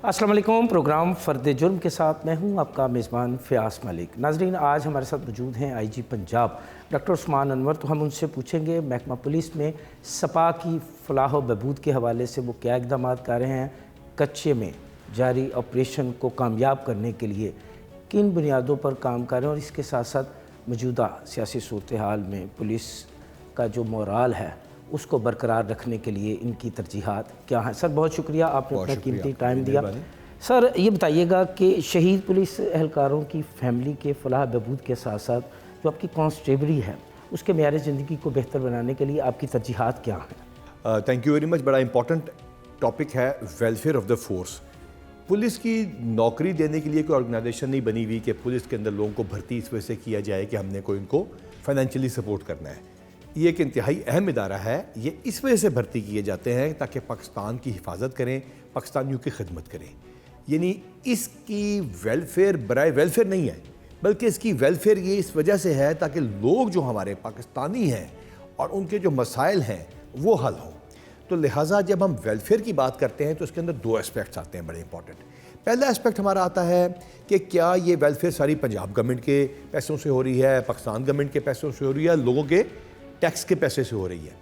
السلام علیکم، پروگرام فرد جرم کے ساتھ میں ہوں آپ کا میزبان فیاض ملک۔ ناظرین، آج ہمارے ساتھ موجود ہیں آئی جی پنجاب ڈاکٹر عثمان انور۔ تو ہم ان سے پوچھیں گے محکمہ پولیس میں سپا کی فلاح و بہبود کے حوالے سے وہ کیا اقدامات کر رہے ہیں، کچے میں جاری آپریشن کو کامیاب کرنے کے لیے کن بنیادوں پر کام کر رہے ہیں، اور اس کے ساتھ ساتھ موجودہ سیاسی صورتحال میں پولیس کا جو مورال ہے اس کو برقرار رکھنے کے لیے ان کی ترجیحات کیا ہیں۔ سر بہت شکریہ، آپ نے اپنا قیمتی ٹائم دیا۔ سر یہ بتائیے گا کہ شہید پولیس اہلکاروں کی فیملی کے فلاح بہبود کے ساتھ ساتھ جو آپ کی کانسٹیبری ہے اس کے معیار زندگی کو بہتر بنانے کے لیے آپ کی ترجیحات کیا ہیں؟ Thank you very much. بڑا امپورٹنٹ ٹاپک ہے welfare of the force. Police کی نوکری دینے کے لیے کوئی آرگنائزیشن نہیں بنی ہوئی کہ پولیس کے اندر لوگوں کو بھرتی اس وجہ سے کیا جائے کہ ہم نے کوئی ان کو فائنینشلی سپورٹ کرنا ہے۔ یہ ایک انتہائی اہم ادارہ ہے، یہ اس وجہ سے بھرتی کیے جاتے ہیں تاکہ پاکستان کی حفاظت کریں، پاکستانیوں کی خدمت کریں۔ یعنی اس کی ویلفیئر برائے ویلفیئر نہیں ہے، بلکہ اس کی ویلفیئر یہ اس وجہ سے ہے تاکہ لوگ جو ہمارے پاکستانی ہیں اور ان کے جو مسائل ہیں وہ حل ہوں۔ تو لہٰذا جب ہم ویلفیئر کی بات کرتے ہیں تو اس کے اندر دو اسپیکٹس آتے ہیں بڑے امپورٹنٹ۔ پہلا اسپیکٹ ہمارا آتا ہے کہ کیا یہ ویلفیئر ساری پنجاب گورنمنٹ کے پیسوں سے ہو رہی ہے، پاکستان گورنمنٹ کے پیسوں سے ہو رہی ہے، لوگوں کے ٹیکس کے پیسے سے ہو رہی ہے۔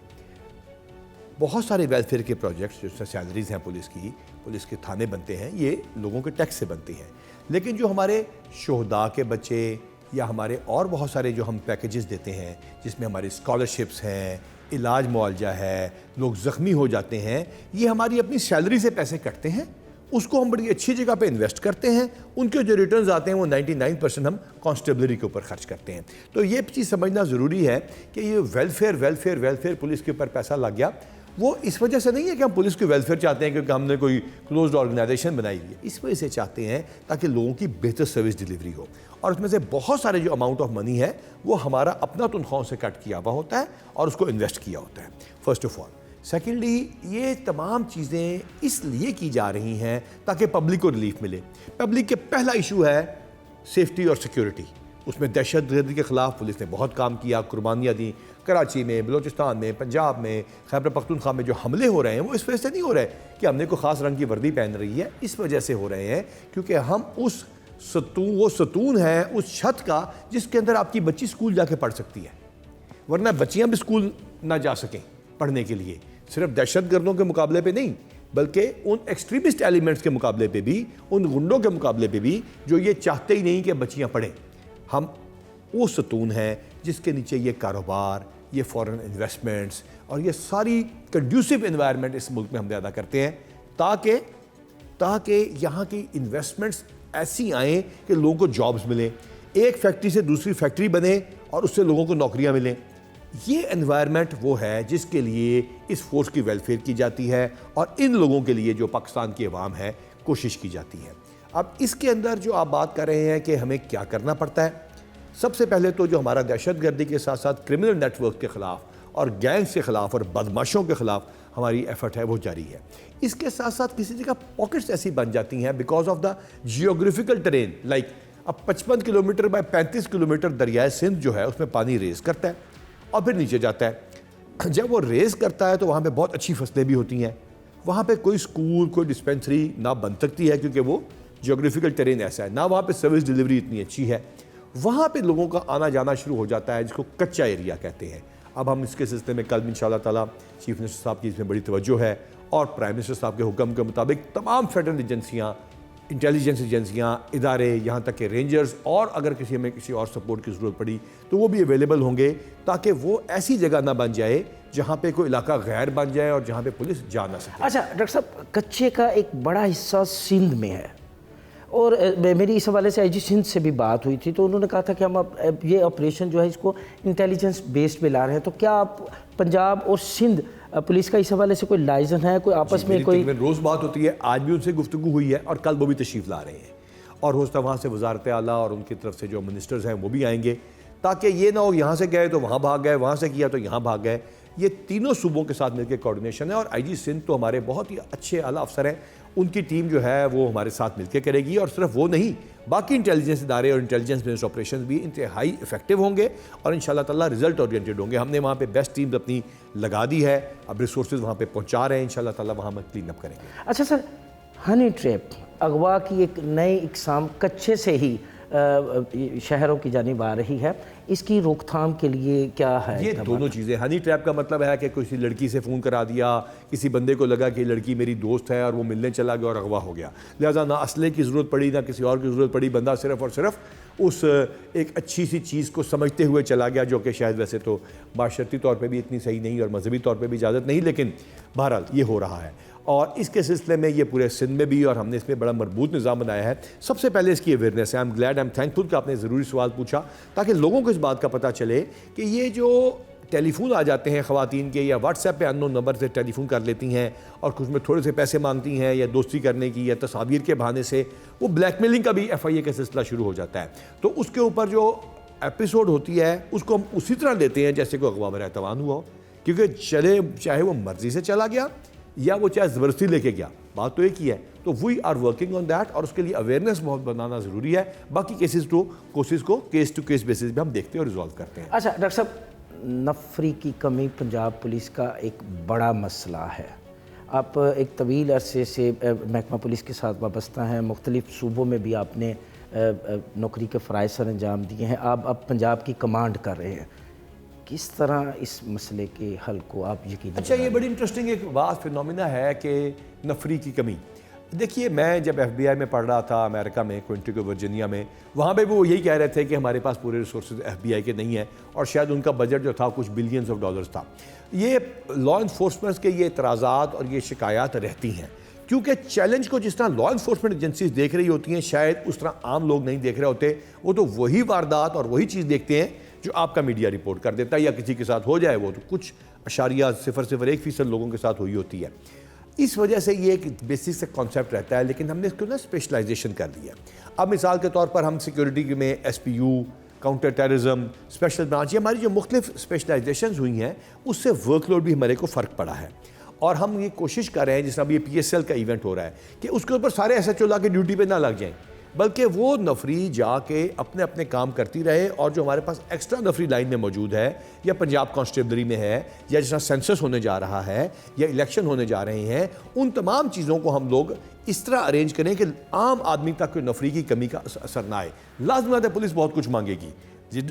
بہت سارے ویلفیئر کے پروجیکٹس جو سیلریز ہیں پولیس کے تھانے بنتے ہیں، یہ لوگوں کے ٹیکس سے بنتے ہیں۔ لیکن جو ہمارے شہداء کے بچے یا ہمارے اور بہت سارے جو ہم پیکیجز دیتے ہیں جس میں ہماری اسکالرشپس ہیں، علاج معالجہ ہے، لوگ زخمی ہو جاتے ہیں، یہ ہماری اپنی سیلری سے پیسے کٹتے ہیں، اس کو ہم بڑی اچھی جگہ پہ انویسٹ کرتے ہیں، ان کے جو ریٹرنز آتے ہیں وہ 99% ہم کانسٹیبلری کے اوپر خرچ کرتے ہیں۔ تو یہ چیز سمجھنا ضروری ہے کہ یہ ویلفیئر پولیس کے اوپر پیسہ لگ گیا، وہ اس وجہ سے نہیں ہے کہ ہم پولیس کی ویلفیئر چاہتے ہیں کیونکہ ہم نے کوئی کلوزڈ آرگنائزیشن بنائی ہوئی ہے، اس وجہ سے چاہتے ہیں تاکہ لوگوں کی بہتر سروس ڈیلیوری ہو، اور اس میں سے بہت سارے جو اماؤنٹ آف منی ہے وہ ہمارا اپنا تنخواہوں سے کٹ کیا ہوا ہوتا ہے اور اس کو انویسٹ کیا ہوتا ہے، فرسٹ آف آل۔ سیکنڈلی، یہ تمام چیزیں اس لیے کی جا رہی ہیں تاکہ پبلک کو ریلیف ملے۔ پبلک کے پہلا ایشو ہے سیفٹی اور سیکیورٹی۔ اس میں دہشت گردی کے خلاف پولیس نے بہت کام کیا، قربانیاں دیں۔ کراچی میں، بلوچستان میں، پنجاب میں، خیبر پختونخوا میں جو حملے ہو رہے ہیں وہ اس وجہ سے نہیں ہو رہے کہ ہم نے کوئی خاص رنگ کی وردی پہن رہی ہے، اس وجہ سے ہو رہے ہیں کیونکہ ہم وہ ستون ہے اس چھت کا جس کے اندر آپ کی بچی سکول جا کے پڑھ سکتی ہے، ورنہ بچیاں بھی سکول نہ جا سکیں پڑھنے کے لیے، صرف دہشت گردوں کے مقابلے پہ نہیں بلکہ ان ایکسٹریمسٹ ایلیمنٹس کے مقابلے پہ بھی، ان غنڈوں کے مقابلے پہ بھی جو یہ چاہتے ہی نہیں کہ بچیاں پڑھیں۔ ہم وہ ستون ہیں جس کے نیچے یہ کاروبار، یہ فورن انویسٹمنٹس اور یہ ساری کنڈیوسو انوائرمنٹ اس ملک میں ہم زیادہ کرتے ہیں تاکہ یہاں کی انویسٹمنٹس ایسی آئیں کہ لوگوں کو جابز ملیں، ایک فیکٹری سے دوسری فیکٹری بنے اور اس سے لوگوں کو نوکریاں ملیں۔ یہ انوائرمنٹ وہ ہے جس کے لیے اس فورس کی ویلفیئر کی جاتی ہے اور ان لوگوں کے لیے جو پاکستان کی عوام ہے کوشش کی جاتی ہے۔ اب اس کے اندر جو آپ بات کر رہے ہیں کہ ہمیں کیا کرنا پڑتا ہے، سب سے پہلے تو جو ہمارا دہشت گردی کے ساتھ ساتھ کرمنل نیٹ ورک کے خلاف اور گینگز کے خلاف اور بدماشوں کے خلاف ہماری ایفرٹ ہے وہ جاری ہے۔ اس کے ساتھ ساتھ کسی جگہ پاکٹس ایسی بن جاتی ہیں because of the geographical train, like اب 55 کلومیٹر بائی 35 کلومیٹر دریائے سندھ جو ہے اس میں پانی ریز کرتا ہے اور پھر نیچے جاتا ہے۔ جب وہ ریز کرتا ہے تو وہاں پہ بہت اچھی فصلیں بھی ہوتی ہیں، وہاں پہ کوئی سکول، کوئی ڈسپینسری نہ بن سکتی ہے کیونکہ وہ جیوگرافیکل ٹرین ایسا ہے، نہ وہاں پہ سروس ڈیلیوری اتنی اچھی ہے، وہاں پہ لوگوں کا آنا جانا شروع ہو جاتا ہے جس کو کچا ایریا کہتے ہیں۔ اب ہم اس کے سلسلے میں کل انشاءاللہ تعالیٰ چیف منسٹر صاحب کی اس میں بڑی توجہ ہے اور پرائم منسٹر صاحب کے حکم کے مطابق تمام فیڈرل ایجنسیاں، انٹیلیجنس ایجنسیاں، ادارے، یہاں تک کہ رینجرز، اور اگر ہمیں کسی اور سپورٹ کی ضرورت پڑی تو وہ بھی اویلیبل ہوں گے تاکہ وہ ایسی جگہ نہ بن جائے جہاں پہ کوئی علاقہ غیر بن جائے اور جہاں پہ پولیس جا نہ سکے۔ اچھا ڈاکٹر صاحب، کچے کا ایک بڑا حصہ سندھ میں ہے اور میری اس حوالے سے آئی جی سندھ سے بھی بات ہوئی تھی تو انہوں نے کہا تھا کہ ہم اب یہ آپریشن جو ہے اس کو انٹیلیجنس بیسڈ پہ لا رہے ہیں، تو کیا آپ پنجاب اور سندھ پولیس کا اس حوالے سے کوئی لائزن ہے، کوئی آپس میں کوئی؟ روز بات ہوتی ہے، آج بھی ان سے گفتگو ہوئی ہے اور کل وہ بھی تشریف لا رہے ہیں اور ہو سکتا ہے وہاں سے وزارت اعلیٰ اور ان کی طرف سے جو منسٹرز ہیں وہ بھی آئیں گے تاکہ یہ نہ ہو یہاں سے گئے تو وہاں بھاگ گئے، وہاں سے کیا تو یہاں بھاگ گئے۔ یہ تینوں صوبوں کے ساتھ مل کے کوارڈینیشن ہے اور آئی جی سندھ تو ہمارے بہت ہی اچھے اعلیٰ افسر ہیں، ان کی ٹیم جو ہے وہ ہمارے ساتھ مل کے کرے گی، اور صرف وہ نہیں باقی انٹیلیجنس ادارے اور انٹیلیجنس بیسڈ آپریشنز بھی انتہائی افیکٹو ہوں گے اور انشاءاللہ تعالیٰ رزلٹ اورینٹڈ ہوں گے۔ ہم نے وہاں پہ بیسٹ ٹیمز اپنی لگا دی ہے، اب ریسورسز وہاں پہ پہنچا رہے ہیں، انشاءاللہ تعالیٰ وہاں ہم کلین اپ کریں گے۔ اچھا سر، ہنی ٹریپ اغوا کی ایک نئی اقسام کچے سے ہی شہروں کی جانب آ رہی ہے، اس کی روک تھام کے لیے کیا ہے؟ یہ دونوں چیزیں، ہنی ٹریپ کا مطلب ہے کہ کسی لڑکی سے فون کرا دیا، کسی بندے کو لگا کہ لڑکی میری دوست ہے اور وہ ملنے چلا گیا اور اغوا ہو گیا، لہٰذا نہ اسلحے کی ضرورت پڑی نہ کسی اور کی ضرورت پڑی، بندہ صرف اور صرف اس ایک اچھی سی چیز کو سمجھتے ہوئے چلا گیا، جو کہ شاید ویسے تو معاشرتی طور پہ بھی اتنی صحیح نہیں اور مذہبی طور پہ بھی اجازت نہیں، لیکن بہرحال یہ ہو رہا ہے۔ اور اس کے سلسلے میں یہ پورے سندھ میں بھی، اور ہم نے اس میں بڑا مربوط نظام بنایا ہے۔ سب سے پہلے اس کی اویئرنیس ہے، آئی ایم تھینکفل کہ آپ نے ضروری سوال پوچھا، تاکہ لوگوں کو اس بات کا پتہ چلے کہ یہ جو ٹیلی فون آ جاتے ہیں خواتین کے، یا واٹس ایپ پہ ان نون نمبر سے ٹیلی فون کر لیتی ہیں اور کچھ میں تھوڑے سے پیسے مانگتی ہیں یا دوستی کرنے کی یا تصاویر کے بہانے سے، وہ بلیک میلنگ کا بھی ایف آئی اے کا سلسلہ شروع ہو جاتا ہے۔ تو اس کے اوپر جو ایپیسوڈ ہوتی ہے اس کو ہم اسی طرح لیتے ہیں جیسے کوئی اغوا برائے توان ہوا ہو، کیونکہ چاہے وہ مرضی سے چلا گیا یا وہ چاہے زبردستی لے کے گیا، بات تو ایک ہی ہے۔ تو we are working on that, اور اس کے لیے اویئرنیس بہت بنانا ضروری ہے۔ باقی کیسز کو کیس ٹو کیس بیسس پہ ہم دیکھتے ہیں اور ریزالو کرتے ہیں۔ اچھا ڈاکٹر صاحب، نفری کی کمی پنجاب پولیس کا ایک بڑا مسئلہ ہے۔ آپ ایک طویل عرصے سے محکمہ پولیس کے ساتھ وابستہ ہیں، مختلف صوبوں میں بھی آپ نے نوکری کے فرائض سر انجام دیے ہیں، آپ اب پنجاب کی کمانڈ کر رہے ہیں، کس طرح اس مسئلے کے حل کو آپ یقینی؟ اچھا، یہ بڑی انٹرسٹنگ ایک بات فینومینا ہے کہ نفری کی کمی۔ دیکھیے، میں جب ایف بی آئی میں پڑھ رہا تھا امریکہ میں، کوئنٹیگو ورجینیا میں، وہاں پہ وہ یہی کہہ رہے تھے کہ ہمارے پاس پورے ریسورسز ایف بی آئی کے نہیں ہیں، اور شاید ان کا بجٹ جو تھا کچھ بلینز آف ڈالرز تھا۔ یہ لا انفورسمنٹ کے یہ اعتراضات اور یہ شکایات رہتی ہیں، کیونکہ چیلنج کو جس طرح لا انفورسمنٹ ایجنسیز دیکھ رہی ہوتی ہیں شاید اس طرح عام لوگ نہیں دیکھ رہے ہوتے۔ وہ تو وہی واردات اور وہی چیز دیکھتے ہیں جو آپ کا میڈیا رپورٹ کر دیتا ہے، یا کسی کے ساتھ ہو جائے وہ تو کچھ اشاریہ 0.01% لوگوں کے ساتھ ہوئی ہوتی ہے۔ اس وجہ سے یہ ایک بیسک سے کانسیپٹ رہتا ہے، لیکن ہم نے اس کو اسپیشلائزیشن کر دیا۔ اب مثال کے طور پر ہم سیکیورٹی میں S P U, counter terrorism, special branch, یہ ہماری جو مختلف اسپیشلائزیشنز ہوئی ہیں اس سے ورک لوڈ بھی ہمارے کو فرق پڑا ہے، اور ہم یہ کوشش کر رہے ہیں، جس طرح یہ پی ایس ایل کا ایونٹ ہو رہا ہے، کہ اس کے اوپر سارے ایس ایچ او لا کے ڈیوٹی پہ نہ لگ جائیں، بلکہ وہ نفری جا کے اپنے اپنے کام کرتی رہے، اور جو ہمارے پاس ایکسٹرا نفری لائن میں موجود ہے، یا پنجاب کانسٹیبلری میں ہے، یا جس طرح سینسس ہونے جا رہا ہے یا الیکشن ہونے جا رہے ہیں، ان تمام چیزوں کو ہم لوگ اس طرح ارینج کریں کہ عام آدمی تک کوئی نفری کی کمی کا اثر نہ آئے۔ لازم بات ہے پولیس بہت کچھ مانگے گی،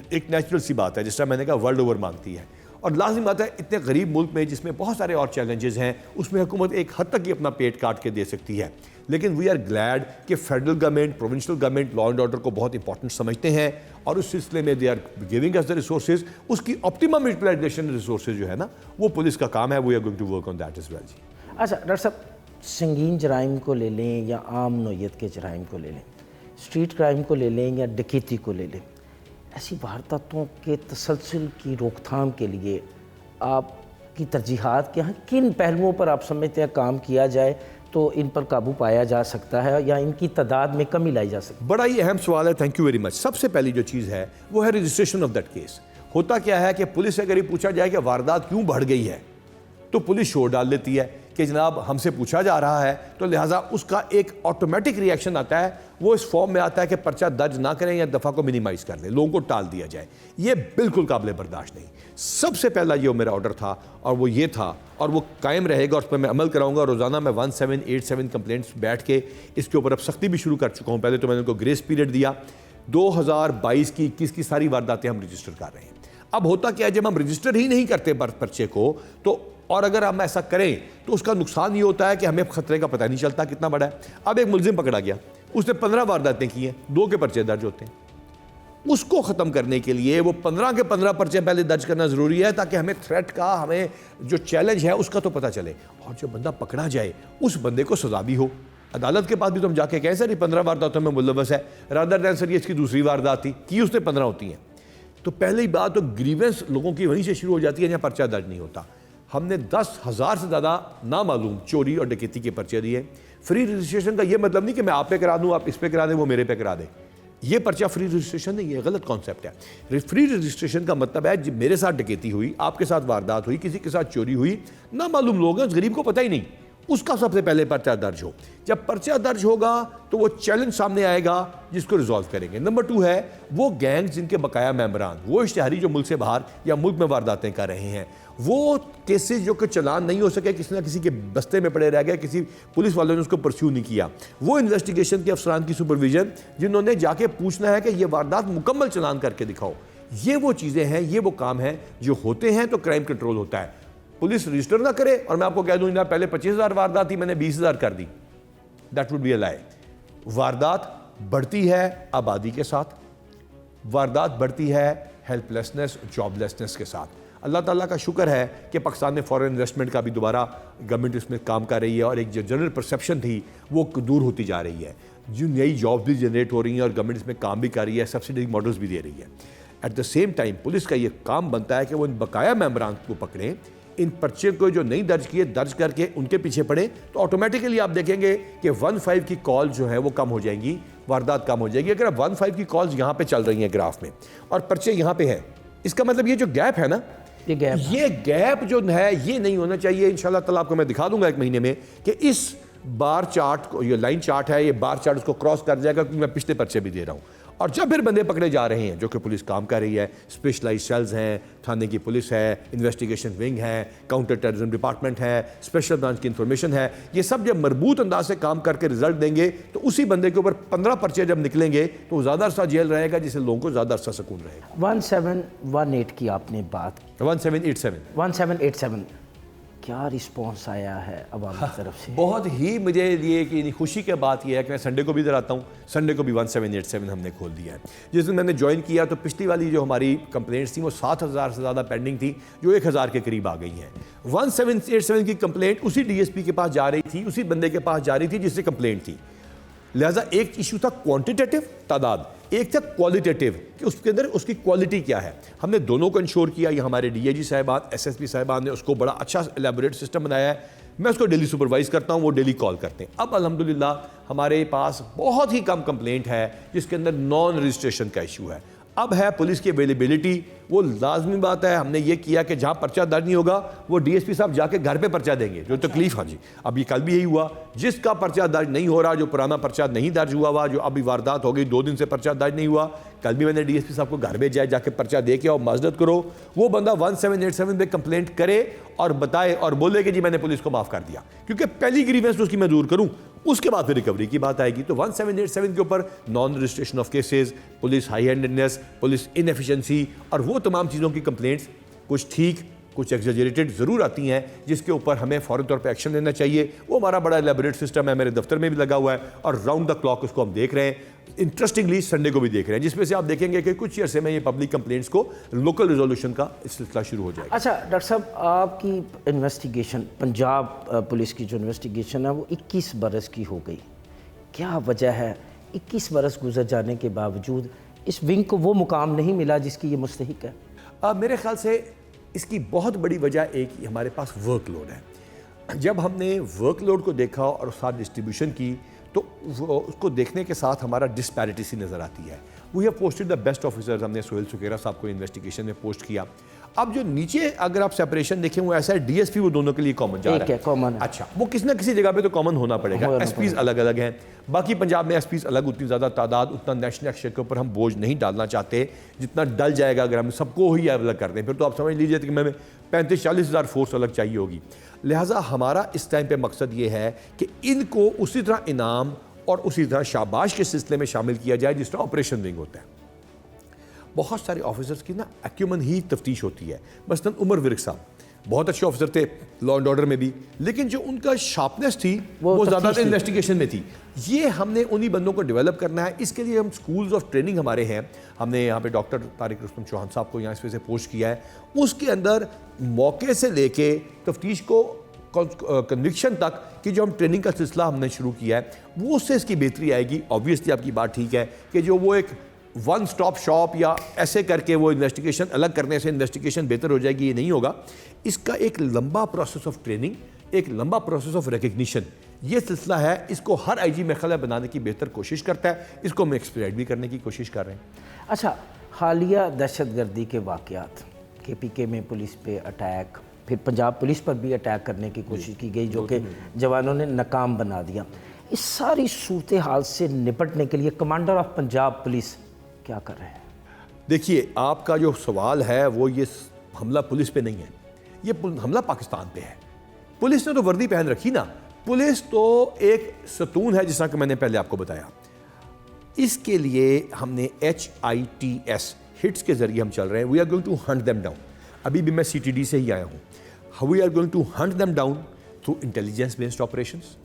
ایک نیچرل سی بات ہے، جس طرح میں نے کہا ورلڈ اوور مانگتی ہے، اور لازم بات ہے اتنے غریب ملک میں جس میں بہت سارے اور چیلنجز ہیں، اس میں حکومت ایک حد تک ہی اپنا پیٹ کاٹ کے دے سکتی ہے، لیکن وی آر گلیڈ کہ federal government, provincial government law and order کو بہت امپورٹنٹ سمجھتے ہیں، اور اس سلسلے میں they are giving us the resources, اس کی آپٹیمم یوٹیلائزیشن ریسورسز جو ہے نا، وہ پولیس کا کام ہے، we are going to work on that as well. جی اچھا ڈاکٹر صاحب، سنگین جرائم کو لے لیں یا عام نوعیت کے جرائم کو لے لیں، اسٹریٹ کرائم کو لے لیں یا ڈکیتی کو لے لیں، ایسی وارداتوں کے تسلسل کی روک تھام کے لیے آپ کی ترجیحات کیا ہیں؟ کن پہلوؤں پر آپ سمجھتے ہیں کام کیا جائے تو ان پر قابو پایا جا سکتا ہے یا ان کی تعداد میں کمی لائی جا سکتی ہے؟ بڑا ہی اہم سوال ہے، تھینک یو ویری مچ۔ سب سے پہلی جو چیز ہے وہ ہے رجسٹریشن آف دیٹ کیس۔ ہوتا کیا ہے کہ پولیس سے اگر یہ پوچھا جائے کہ واردات کیوں بڑھ گئی ہے تو پولیس شور ڈال دیتی ہے کہ جناب ہم سے پوچھا جا رہا ہے، تو لہٰذا اس کا ایک آٹومیٹک ری ایکشن آتا ہے، وہ اس فارم میں آتا ہے کہ پرچہ درج نہ کریں یا دفعہ کو منیمائز کر لیں، لوگوں کو ٹال دیا جائے۔ یہ بالکل قابل برداشت نہیں۔ سب سے پہلا یہ میرا آرڈر تھا، اور وہ یہ تھا، اور وہ قائم رہے گا، اس پر میں عمل کراؤں گا۔ روزانہ میں 1787 کمپلینٹس بیٹھ کے اس کے اوپر اب سختی بھی شروع کر چکا ہوں۔ پہلے تو میں نے ان کو گریس پیریڈ دیا، 2022 کی 21 کی ساری وارداتیں ہم رجسٹر کر رہے ہیں۔ اب ہوتا کیا ہے، جب ہم رجسٹر ہی نہیں کرتے پرچے کو، تو اور اگر ہم ایسا کریں تو اس کا نقصان یہ ہوتا ہے کہ ہمیں خطرے کا پتہ نہیں چلتا کتنا بڑا ہے۔ اب ایک ملزم پکڑا گیا، اس نے 15 وارداتیں کی ہیں، 2 کے پرچے درج ہوتے ہیں۔ اس کو ختم کرنے کے لیے وہ 15 کے 15 پرچے پہلے درج کرنا ضروری ہے، تاکہ ہمیں تھریٹ کا، ہمیں جو چیلنج ہے اس کا تو پتہ چلے، اور جو بندہ پکڑا جائے اس بندے کو سزا بھی ہو۔ عدالت کے پاس بھی تو ہم جا کے کہیں سر یہ 15 وارداتوں میں ملوث ہے، رادر دین سر یہ اس کی دوسری واردات تھی، کی اس نے 15 ہوتی ہیں۔ تو پہلی بات تو گریونس لوگوں کی وہیں سے شروع ہو جاتی ہے جہاں پرچہ درج نہیں ہوتا۔ ہم نے 10,000 سے زیادہ نامعلوم چوری اور ڈکیتی کے پرچے دیے۔ فری رجسٹریشن کا یہ مطلب نہیں کہ میں آپ پہ کرا دوں، آپ اس پہ کرا دیں، وہ میرے پہ کرا دیں، یہ پرچہ فری رجسٹریشن نہیں، یہ غلط کانسیپٹ ہے۔ فری رجسٹریشن کا مطلب ہے جب میرے ساتھ ڈکیتی ہوئی، آپ کے ساتھ واردات ہوئی، کسی کے ساتھ چوری ہوئی، نامعلوم لوگ ہیں، اس غریب کو پتہ ہی نہیں، اس کا سب سے پہلے پرچہ درج ہو. جب پرچہ درج ہوگا تو وہ چیلنج سامنے آئے گا جس کو ریزالو کریں گے. نمبر 2 ہے وہ گینگ جن کے بقایا ممبران، وہ اشتہاری جو ملک سے باہر یا ملک میں وارداتیں کر رہے ہیں، وہ کیسز جو کہ چلان نہیں ہو سکے، کسی نہ کسی کے بستے میں پڑے رہ گئے، کسی پولیس والوں نے اس کو پرسیو نہیں کیا، وہ انویسٹیگیشن کے افسران کی سپرویژن جنہوں نے جا کے پوچھنا ہے کہ یہ واردات مکمل چلان کر کے دکھاؤ. یہ وہ چیزیں ہیں، یہ وہ کام ہیں جو ہوتے ہیں تو کرائم کنٹرول ہوتا ہے. پولیس رجسٹر نہ کرے اور میں آپ کو کہہ دوں جناب پہلے 25,000 واردات تھی، میں نے 20,000 کر دی، دیٹ وڈ بی اے لائی. واردات بڑھتی ہے آبادی کے ساتھ، واردات بڑھتی ہے ہیلپ لیسنس، جاب لیسنس کے ساتھ. اللہ تعالیٰ کا شکر ہے کہ پاکستان میں فورن انویسٹمنٹ کا بھی دوبارہ گورنمنٹ اس میں کام کر رہی ہے اور ایک جو جنرل پرسیپشن تھی وہ دور ہوتی جا رہی ہے. جو نئی جاب بھی جنریٹ ہو رہی ہیں اور گورنمنٹ اس میں کام بھی کر رہی ہے، سبسڈی ماڈلز بھی دے رہی ہے. At the same time police کا یہ کام بنتا ہے کہ وہ ان بقایا ممبران کو پکڑیں، ان پرچے کو جو نہیں درج کیے درج کر کے ان کے پیچھے پڑیں، تو آٹومیٹیکلی آپ دیکھیں گے کہ 15 کی کال جو ہے وہ کم ہو جائیں گی، واردات کم ہو جائے گی. اگر 15 کی کالز یہاں پہ چل رہی ہیں گراف میں اور پرچے یہاں پہ ہیں، اس کا مطلب یہ جو گیپ ہے نا، یہ گیپ جو ہے یہ نہیں ہونا چاہیے. انشاءاللہ تعالیٰ آپ کو میں دکھا دوں گا 1 مہینے میں کہ اس بار چارٹ کو، یہ لائن چارٹ ہے، یہ بار چارٹ اس کو کراس کر جائے گا، کیونکہ میں پچھلے پرچے بھی دے رہا ہوں. اور جب پھر بندے پکڑے جا رہے ہیں جو کہ پولیس کام کر رہی ہے، اسپیشلائز سیلز ہیں، تھانے کی پولیس ہے، انویسٹیگیشن ونگ ہے، کاؤنٹر ٹیررزم ڈپارٹمنٹ ہے، اسپیشل برانچ کی انفارمیشن ہے، یہ سب جب مربوط انداز سے کام کر کے رزلٹ دیں گے تو اسی بندے کے اوپر 15 پرچے جب نکلیں گے تو وہ زیادہ عرصہ جیل رہے گا، جس سے لوگوں کو زیادہ عرصہ سکون رہے گا. 1718 کی آپ نے بات، 1787 کیا رسپانس آیا ہے عوام کی طرف سے؟ بہت ہی مجھے لیے کہ خوشی کی بات یہ ہے کہ میں سنڈے کو بھی ادھر آتا ہوں، سنڈے کو بھی 1787 ہم نے کھول دیا ہے. جس دن میں نے جوائن کیا تو پچھلی والی جو ہماری کمپلینٹس تھیں وہ 7,000 سے زیادہ پینڈنگ تھی، جو 1,000 کے قریب آ گئی ہیں. 1787 کی کمپلینٹ اسی ڈی ایس پی کے پاس جا رہی تھی، اسی بندے کے پاس جا رہی تھی جس سے کمپلینٹ تھی. لہٰذا ایک ایشو تھا کوانٹیٹیو تعداد، ایک تھا کوالٹیٹیو کہ اس کے اندر اس کی کوالٹی کیا ہے. ہم نے دونوں کو انشور کیا. یہ ہمارے ڈی اے جی صاحبان، ایس ایس پی صاحبان نے اس کو بڑا اچھا الیبوریٹ سسٹم بنایا ہے. میں اس کو ڈیلی سپروائز کرتا ہوں، وہ ڈیلی کال کرتے ہیں. اب الحمدللہ ہمارے پاس بہت ہی کم کمپلینٹ ہے جس کے اندر نان رجسٹریشن کا ایشو ہے. اب ہے پولیس کی اویلیبلٹی. وہ لازمی بات ہے، ہم نے یہ کیا کہ جہاں پرچہ درج نہیں ہوگا وہ ڈی ایس پی صاحب جا کے گھر پہ پرچہ دیں گے. جو تکلیف، ہاں جی اب یہ کل بھی یہی ہوا، جس کا پرچہ درج نہیں ہو رہا، جو پرانا پرچہ نہیں درج ہوا جو ابھی واردات ہو گئی 2 دن سے پرچہ درج نہیں ہوا، کل بھی میں نے ڈی ایس پی صاحب کو گھر بھیجا ہے، جا کے پرچہ دے کے اور معذرت کرو. وہ بندہ 1787 پہ کمپلینٹ کرے اور بتائے اور بولے کہ جی میں نے پولیس کو معاف کر دیا، کیونکہ پہلی گریونس اس کی میں دور کروں، اس کے بعد پھر ریکوری کی بات آئے گی. تو 1787 کے اوپر non registration of cases, police high handedness, police inefficiency اور وہ تمام چیزوں کی کمپلینٹس کچھ ٹھیک کچھ ایگزیجریٹڈ ضرور آتی ہیں جس کے اوپر ہمیں فوراً طور پہ ایکشن لینا چاہیے. وہ ہمارا بڑا الیبوریٹ سسٹم ہے، میرے دفتر میں بھی لگا ہوا ہے اور راؤنڈ دا کلاک اس کو ہم دیکھ رہے ہیں. انٹرسٹنگلی سنڈے کو بھی دیکھ رہے ہیں، جس میں سے آپ دیکھیں گے کہ کچھ عرصے میں یہ پبلک کمپلینٹس کو لوکل ریزولوشن کا سلسلہ شروع ہو جائے گا. اچھا ڈاکٹر صاحب، آپ کی انویسٹیگیشن، پنجاب پولیس کی جو انویسٹیگیشن ہے وہ 21 برس کی ہو گئی. کیا وجہ ہے 21 برس گزر جانے کے باوجود اس ونگ کو وہ مقام نہیں ملا جس کی یہ مستحق ہے؟ میرے خیال سے اس کی بہت بڑی وجہ ایک ہمارے پاس ورک لوڈ ہے. جب ہم نے ورک لوڈ کو دیکھا اور اس ساتھ ڈسٹریبیوشن کی تو اس کو دیکھنے کے ساتھ ہمارا ڈسپیرٹی سی نظر آتی ہے. We have posted the best officers. ہم نے سہیل سکھیرا صاحب کو انویسٹیگیشن میں پوسٹ کیا. اب جو نیچے اگر آپ سیپریشن دیکھیں وہ ایسا ہے ڈی ایس پی وہ دونوں کے لیے کامن جا رہا ہے. اچھا وہ کسی نہ کسی جگہ پہ تو کامن ہونا پڑے گا. ایس پیز الگ الگ ہیں. باقی پنجاب میں ایس پیز الگ، اتنی زیادہ تعداد، اتنا نیشنل ایکشن کے اوپر ہم بوجھ نہیں ڈالنا چاہتے جتنا ڈل جائے گا اگر ہم سب کو ہی الگ کر دیں. پھر تو آپ سمجھ لیجیے کہ میں 35-40 ہزار فورس الگ چاہیے ہوگی. لہٰذا ہمارا اس ٹائم پہ مقصد یہ ہے کہ ان کو اسی طرح انعام اور اسی طرح شاباش کے سلسلے میں شامل کیا جائے جس طرح آپریشن ونگ ہوتا ہے. بہت سارے آفیسرز کی نا ایکیومن ہی تفتیش ہوتی ہے. مثلاً عمر ورک صاحب بہت اچھے آفیسر تھے لا اینڈ آرڈر میں بھی، لیکن جو ان کا شارپنیس تھی وہ زیادہ انویسٹیگیشن میں تھی. یہ ہم نے انہی بندوں کو ڈیولپ کرنا ہے. اس کے لیے ہم سکولز آف ٹریننگ ہمارے ہیں. ہم نے یہاں پہ ڈاکٹر طارق رستم چوہان صاحب کو یہاں اس وجہ سے پوسٹ کیا ہے. اس کے اندر موقع سے لے کے تفتیش کو کنوکشن تک کہ جو ہم ٹریننگ کا سلسلہ ہم نے شروع کیا ہے وہ اس سے اس کی بہتری آئے گی. آبویسلی آپ کی بات ٹھیک ہے کہ جو وہ ایک ون سٹاپ شاپ یا ایسے کر کے وہ انویسٹیگیشن الگ کرنے سے انویسٹیگیشن بہتر ہو جائے گی، یہ نہیں ہوگا. اس کا ایک لمبا پروسیس آف ٹریننگ، ایک لمبا پروسیس آف ریکگنیشن، یہ سلسلہ ہے. اس کو ہر آئی جی میخلا بنانے کی بہتر کوشش کرتا ہے. اس کو ہم ایکسپریٹ بھی کرنے کی کوشش کر رہے ہیں. اچھا، حالیہ دہشت گردی کے واقعات، کے پی کے میں پولیس پہ اٹیک، پھر پنجاب پولیس پر بھی اٹیک کرنے کی کوشش کی گئی جو کہ جوانوں نے ناکام بنا دیا. اس ساری صورتحال سے نپٹنے کے لیے کمانڈر آف پنجاب پولیس کیا کر رہے ہیں؟ دیکھیے آپ کا جو سوال ہے وہ یہ حملہ پولیس پہ نہیں ہے, یہ حملہ پاکستان پہ ہے. پولیس نے تو وردی پہن رکھی نا, پولیس تو ایک ستون ہے جس طرح کہ میں نے پہلے آپ کو بتایا. اس کے لیے ہم نے HITS ہٹس کے ذریعے ہم چل رہے ہیں. We are going to hunt them down. ابھی بھی میں CTD سے ہی آیا ہوں. We are going to hunt them down through intelligence based operations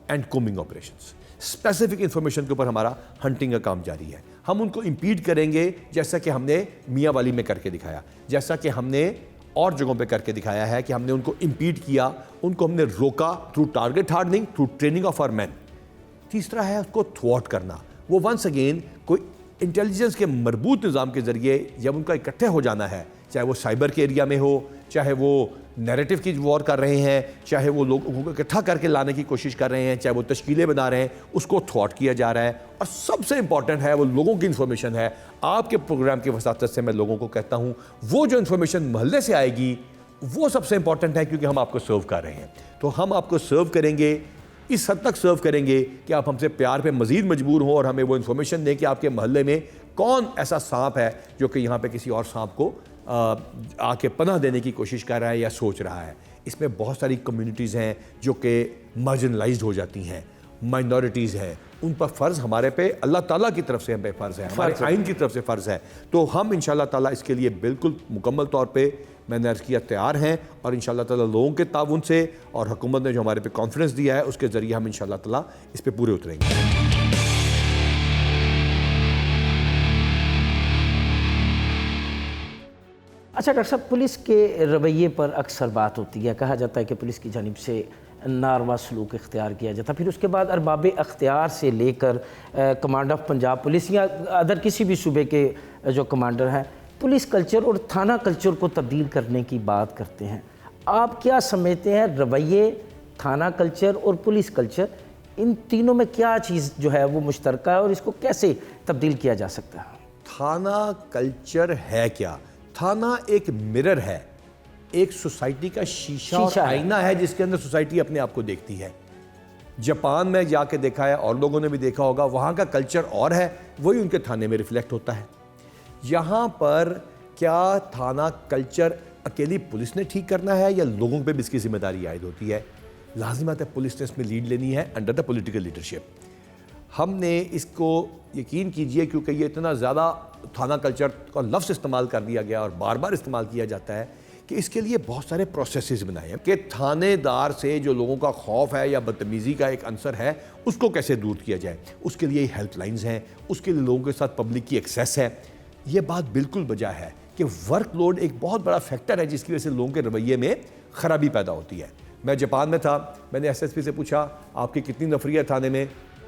and combing operations. Specific information کے اوپر ہمارا ہنٹنگ کا کام جاری ہے. ہم ان کو امپیڈ کریں گے جیسا کہ ہم نے میاں والی میں کر کے دکھایا, جیسا کہ ہم نے اور جگہوں پہ کر کے دکھایا ہے کہ ہم نے ان کو امپیڈ کیا, ان کو ہم نے روکا through target hardening, through training of our men. تیسرا ہے اس کو تھوارٹ کرنا. وہ ونس اگین کوئی انٹیلیجنس کے مربوط نظام کے ذریعے جب ان کا اکٹھے ہو جانا ہے, چاہے وہ سائبر کے ایریا میں ہو, چاہے وہ نیریٹو کی وار کر رہے ہیں, چاہے وہ لوگوں کو اکٹھا کر کے لانے کی کوشش کر رہے ہیں, چاہے وہ تشکیلیں بنا رہے ہیں, اس کو تھواٹ کیا جا رہا ہے. اور سب سے امپورٹنٹ ہے وہ لوگوں کی انفارمیشن ہے. آپ کے پروگرام کی وساطت سے میں لوگوں کو کہتا ہوں وہ جو انفارمیشن محلے سے آئے گی وہ سب سے امپورٹنٹ ہے, کیونکہ ہم آپ کو سرو کر رہے ہیں. تو ہم آپ کو سرو کریں گے, اس حد تک سرو کریں گے کہ آپ ہم سے پیار پہ مزید مجبور ہوں اور ہمیں وہ انفارمیشن دیں کہ آپ کے محلے میں کون ایسا سانپ ہے جو کہ یہاں پہ کسی اور سانپ کو آ کے پناہ دینے کی کوشش کر رہا ہے یا سوچ رہا ہے. اس میں بہت ساری کمیونٹیز ہیں جو کہ مارجنلائزڈ ہو جاتی ہیں, مائنورٹیز ہیں, ان پر فرض ہمارے پہ اللہ تعالیٰ کی طرف سے ہم پہ فرض ہے, ہمارے آئین کی طرف سے فرض ہے. تو ہم انشاءاللہ تعالیٰ اس کے لیے بالکل مکمل طور پہ میں نے عرض کیا تیار ہیں, اور انشاءاللہ تعالیٰ لوگوں کے تعاون سے اور حکومت نے جو ہمارے پہ کانفیڈنس دیا ہے اس کے ذریعے ہم انشاءاللہ تعالیٰ اس پہ پورے اتریں گے. اچھا ڈاکٹر صاحب, پولیس کے رویے پر اکثر بات ہوتی ہے, کہا جاتا ہے کہ پولیس کی جانب سے ناروا سلوک اختیار کیا جاتا ہے. پھر اس کے بعد ارباب اختیار سے لے کر کمانڈر آف پنجاب پولیس یا ادر کسی بھی صوبے کے جو کمانڈر ہیں, پولیس کلچر اور تھانہ کلچر کو تبدیل کرنے کی بات کرتے ہیں. آپ کیا سمجھتے ہیں رویے, تھانہ کلچر اور پولیس کلچر, ان تینوں میں کیا چیز جو ہے وہ مشترکہ ہے اور اس کو کیسے تبدیل کیا جا سکتا ہے؟ تھانہ کلچر ہے کیا؟ تھانہ ایک مرر ہے, ایک سوسائٹی کا شیشہ اور آئینہ ہے جس کے اندر سوسائٹی اپنے آپ کو دیکھتی ہے. جاپان میں جا کے دیکھا ہے اور لوگوں نے بھی دیکھا ہوگا, وہاں کا کلچر اور ہے, وہی ان کے تھانے میں ریفلیکٹ ہوتا ہے. یہاں پر کیا تھانہ کلچر اکیلی پولیس نے ٹھیک کرنا ہے یا لوگوں پہ بھی اس کی ذمہ داری عائد ہوتی ہے؟ لازمات ہے پولیس نے اس میں لیڈ لینی ہے انڈر دا پولیٹیکل لیڈرشپ. ہم نے اس کو یقین کیجئے کیونکہ یہ اتنا زیادہ تھانہ کلچر کا لفظ استعمال کر دیا گیا اور بار بار استعمال کیا جاتا ہے کہ اس کے لیے بہت سارے پروسیسز بنائے ہیں کہ تھانے دار سے جو لوگوں کا خوف ہے یا بدتمیزی کا ایک عنصر ہے اس کو کیسے دور کیا جائے. اس کے لیے ہیلپ لائنز ہیں, اس کے لیے لوگوں کے ساتھ پبلک کی ایکسیس ہے. یہ بات بالکل بجا ہے کہ ورک لوڈ ایک بہت بڑا فیکٹر ہے جس کی وجہ سے لوگوں کے رویے میں خرابی پیدا ہوتی ہے. میں جاپان میں تھا, میں نے SSP سے پوچھا آپ کی کتنی نفری ہے تھانے میں,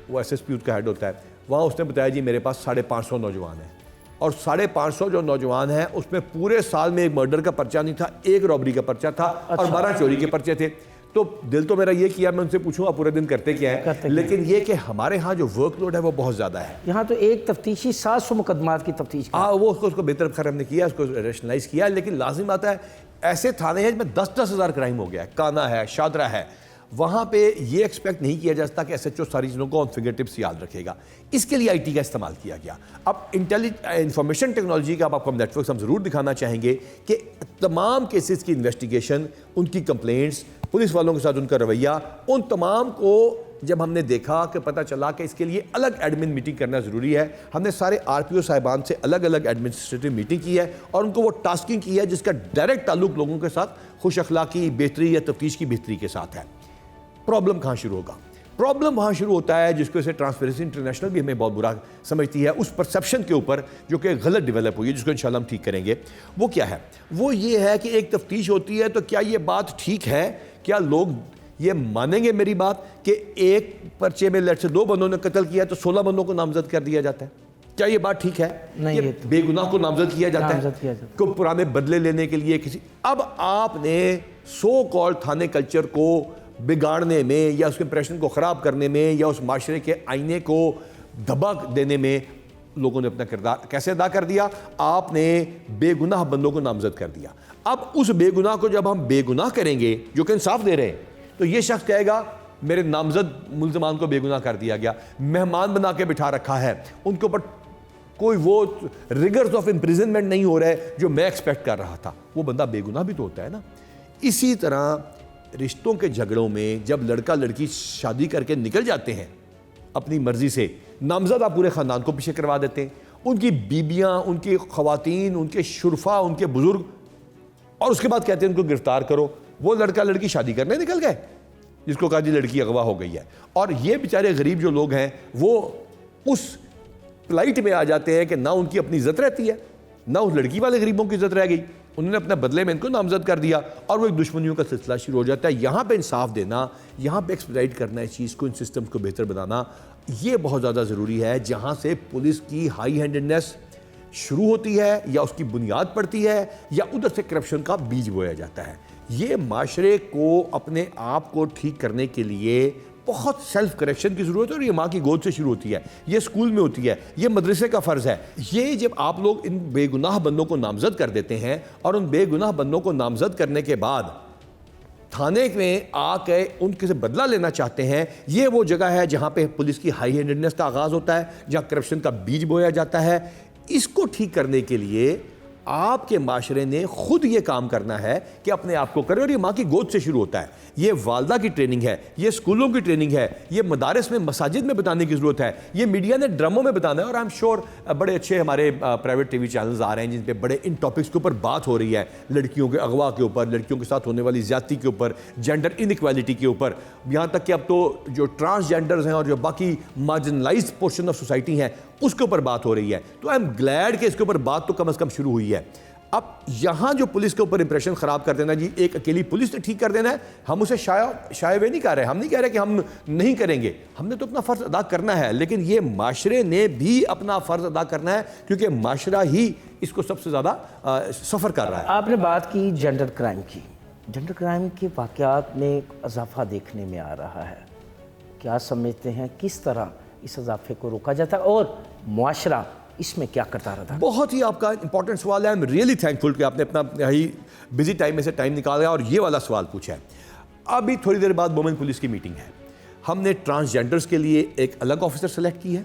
وہ SSP اس کا ہیڈ ہوتا ہے, وہاں اس نے بتایا جی میرے پاس 550 نوجوان ہیں, اور 550 جو نوجوان ہیں اس میں پورے سال میں ایک مرڈر کا پرچہ نہیں تھا, ایک رابری کا پرچہ تھا اور 12 چوری کے پرچے تھے. تو دل تو میرا یہ کیا میں ان سے پوچھوں آپ پورے دن کرتے کیا ہے, لیکن یہ کہ ہمارے ہاں جو ورک لوڈ ہے وہ بہت زیادہ ہے. یہاں تو ایک تفتیشی 700 مقدمات کی تفتیش وہ اس کو بہتر خیر ہم نے کیا, اس کو ریشنلائز کیا, لیکن لازم آتا ہے ایسے تھانے ہیں جس میں 10-10 ہزار کرائم ہو گیا ہے, کانا ہے, شادرہ ہے, وہاں پہ یہ ایکسپیکٹ نہیں کیا جا سکتا کہ SHO ساری چیزوں کو آن فنگر ٹپس یاد رکھے گا. اس کے لیے IT کا استعمال کیا گیا. اب انفارمیشن ٹیکنالوجی کا آپ کو نیٹ ورکس ہم ضرور دکھانا چاہیں گے کہ تمام کیسز کی انویسٹیگیشن, ان کی کمپلینٹس, پولیس والوں کے ساتھ ان کا رویہ, ان تمام کو جب ہم نے دیکھا کہ پتہ چلا کہ اس کے لیے الگ ایڈمن میٹنگ کرنا ضروری ہے. ہم نے سارے RPO صاحبان سے الگ الگ ایڈمنسٹریٹو میٹنگ کی ہے اور ان کو وہ ٹاسکنگ کی ہے جس کا ڈائریکٹ تعلق لوگوں کے ساتھ خوش اخلاقی بہتری یا تفتیش کی بہتری کے ساتھ ہے. پرابلم کہاں شروع ہوگا؟ پرابلم وہاں شروع ہوتا ہے جس کی وجہ سے ٹرانسپیرنسی انٹرنیشنل بھی ہمیں بہت برا سمجھتی ہے, اس پرسیپشن کے اوپر جو کہ غلط ڈیولپ ہوئی ہے, جس کو انشاءاللہ ہم ٹھیک کریں گے. وہ کیا ہے؟ وہ یہ ہے کہ ایک تفتیش ہوتی ہے تو کیا یہ بات ٹھیک ہے, کیا لوگ یہ مانیں گے میری بات کہ ایک پرچے میں لیٹ سے 2 بندوں نے قتل کیا تو 16 بندوں کو نامزد کر دیا جاتا ہے؟ کیا یہ بات ٹھیک ہے؟ نہیں, بے گناہ کو نامزد کیا جاتا ہے کو پرانے بدلے لینے کے لیے کسی. اب آپ نے سو کال تھانے کلچر کو بگاڑنے میں یا اس کے امپریشن کو خراب کرنے میں یا اس معاشرے کے آئینے کو دبا دینے میں لوگوں نے اپنا کردار کیسے ادا کر دیا؟ آپ نے بے گناہ بندوں کو نامزد کر دیا. اب اس بے گناہ کو جب ہم بے گناہ کریں گے جو کہ انصاف دے رہے ہیں, تو یہ شخص کہے گا میرے نامزد ملزمان کو بے گناہ کر دیا گیا, مہمان بنا کے بٹھا رکھا ہے, ان کے اوپر کوئی وہ ریگرز آف امپریزنمنٹ نہیں ہو رہا ہے جو میں ایکسپیکٹ کر رہا تھا. وہ بندہ بے گناہ بھی تو ہوتا ہے نا. اسی طرح رشتوں کے جھگڑوں میں جب لڑکا لڑکی شادی کر کے نکل جاتے ہیں اپنی مرضی سے, نامزد آپ پورے خاندان کو پیچھے کروا دیتے ہیں, ان کی بیبیاں, ان کی خواتین, ان کے شرفا, ان کے بزرگ, اور اس کے بعد کہتے ہیں ان کو گرفتار کرو. وہ لڑکا لڑکی شادی کرنے نکل گئے جس کو کہا جی لڑکی اغوا ہو گئی ہے, اور یہ بیچارے غریب جو لوگ ہیں وہ اس پلائٹ میں آ جاتے ہیں کہ نہ ان کی اپنی عزت رہتی ہے, نہ اس لڑکی والے غریبوں کی عزت رہ گئی, انہوں نے اپنے بدلے میں ان کو نامزد کر دیا, اور وہ ایک دشمنیوں کا سلسلہ شروع ہو جاتا ہے. یہاں پہ انصاف دینا, یہاں پہ ایکسپیڈائٹ کرنا اس چیز کو, ان سسٹمز کو بہتر بنانا, یہ بہت زیادہ ضروری ہے. جہاں سے پولیس کی ہائی ہینڈڈنیس شروع ہوتی ہے یا اس کی بنیاد پڑتی ہے, یا ادھر سے کرپشن کا بیج بویا جاتا ہے. یہ معاشرے کو اپنے آپ کو ٹھیک کرنے کے لیے بہت سیلف کریکشن کی ضرورت ہے, اور یہ ماں کی گود سے شروع ہوتی ہے, یہ اسکول میں ہوتی ہے, یہ مدرسے کا فرض ہے. یہ جب آپ لوگ ان بے گناہ بندوں کو نامزد کر دیتے ہیں, اور ان بے گناہ بندوں کو نامزد کرنے کے بعد تھانے میں آ کے ان کے سے بدلہ لینا چاہتے ہیں, یہ وہ جگہ ہے جہاں پہ پولیس کی ہائی ہینڈڈنیس کا آغاز ہوتا ہے, جہاں کرپشن کا بیج بویا جاتا ہے. اس کو ٹھیک کرنے کے لیے آپ کے معاشرے نے خود یہ کام کرنا ہے کہ اپنے آپ کو کرے, اور یہ ماں کی گود سے شروع ہوتا ہے. یہ والدہ کی ٹریننگ ہے, یہ اسکولوں کی ٹریننگ ہے, یہ مدارس میں مساجد میں بتانے کی ضرورت ہے, یہ میڈیا نے ڈراموں میں بتانا ہے. اور آئی ایم شیور بڑے اچھے ہمارے پرائیویٹ ٹی وی چینلز آ رہے ہیں جن پہ بڑے ان ٹاپکس کے اوپر بات ہو رہی ہے, لڑکیوں کے اغوا کے اوپر, لڑکیوں کے ساتھ ہونے والی زیادتی کے اوپر, جینڈر انیکویلٹی کے اوپر, یہاں تک کہ اب تو جو ٹرانسجینڈرز ہیں اور جو باقی مارجنلائزڈ پورشن آف سوسائٹی ہیں اس کے اوپر بات ہو رہی ہے. تو آئی ایم گلیڈ کہ اس کے اوپر بات تو کم از کم شروع ہوئی ہے. اب یہاں جو پولیس کے اوپر امپریشن خراب کر دینا, جی ایک اکیلی پولیس نے ٹھیک کر دینا ہے, ہم اسے شائع نہیں کر رہے, ہم نہیں کہہ رہے کہ ہم نہیں کریں گے, ہم نے تو اپنا فرض ادا کرنا ہے, لیکن یہ معاشرے نے بھی اپنا فرض ادا کرنا ہے, کیونکہ معاشرہ ہی اس کو سب سے زیادہ سفر کر رہا ہے. آپ نے بات کی جینڈر کرائم کی. جینڈر کرائم کے واقعات میں اضافہ دیکھنے میں آ رہا ہے, کیا سمجھتے ہیں کس طرح اس اضافے کو روکا جاتا ہے, اور معاشرہ اس میں کیا کردار ادا؟ بہت ہی آپ کا امپورٹنٹ سوال ہے. آئی ایم ریئلی تھینکفل کہ آپ نے اپنا ہی بزی ٹائم میں سے ٹائم نکالا اور یہ والا سوال پوچھا ہے. ابھی تھوڑی دیر بعد وومن پولیس کی میٹنگ ہے. ہم نے ٹرانسجینڈرز کے لیے ایک الگ آفیسر سلیکٹ کی ہے.